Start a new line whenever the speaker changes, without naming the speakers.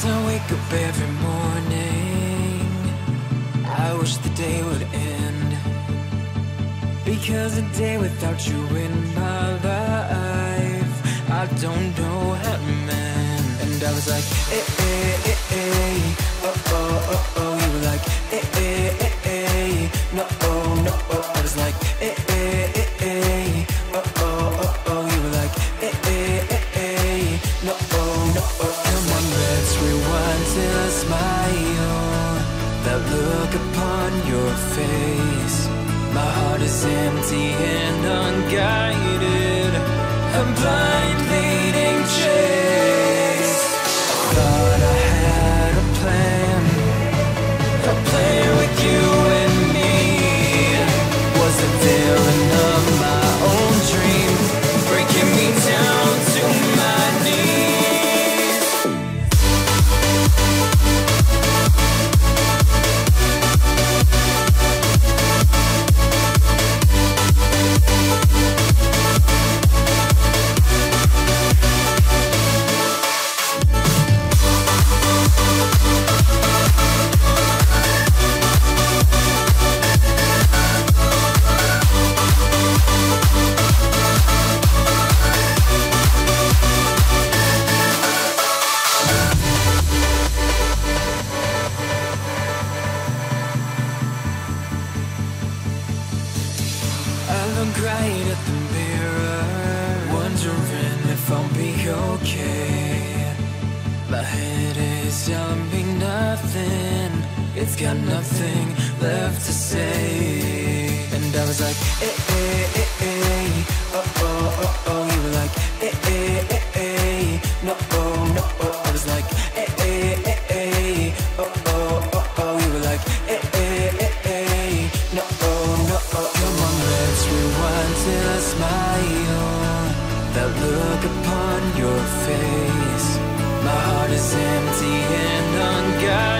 As I wake up every morning, I wish the day would end, because a day without you in my life, I don't know how to mend. And I was like, eh, eh, eh, eh, oh, oh, oh, oh. You were like, eh, eh, eh, eh, no, oh, no, oh. I was like, eh, eh, eh, eh, oh, oh, oh, oh. You were like, eh, eh, eh, eh, no, oh, no, oh. Come on, let's rewind till I smile, that look upon your face. My heart is empty and unguided, a blind leading chase. Thought I had a plan with you and me. Was the villain of my own dream, breaking me down to my knees. I look right at the mirror, wondering if I'll be okay. My head is telling me nothing, it's got nothing left to say. And I was like, eh, eh, eh, eh, oh, oh, oh, oh. You were like, eh, eh, eh, eh, no, oh, no, oh. I was like, eh, eh, eh, eh, oh, oh, oh, oh. You were like, eh, eh, eh, eh, no, oh, no, oh. Come on, let's rewind till I smile, that look upon your face. My heart is empty and unguided,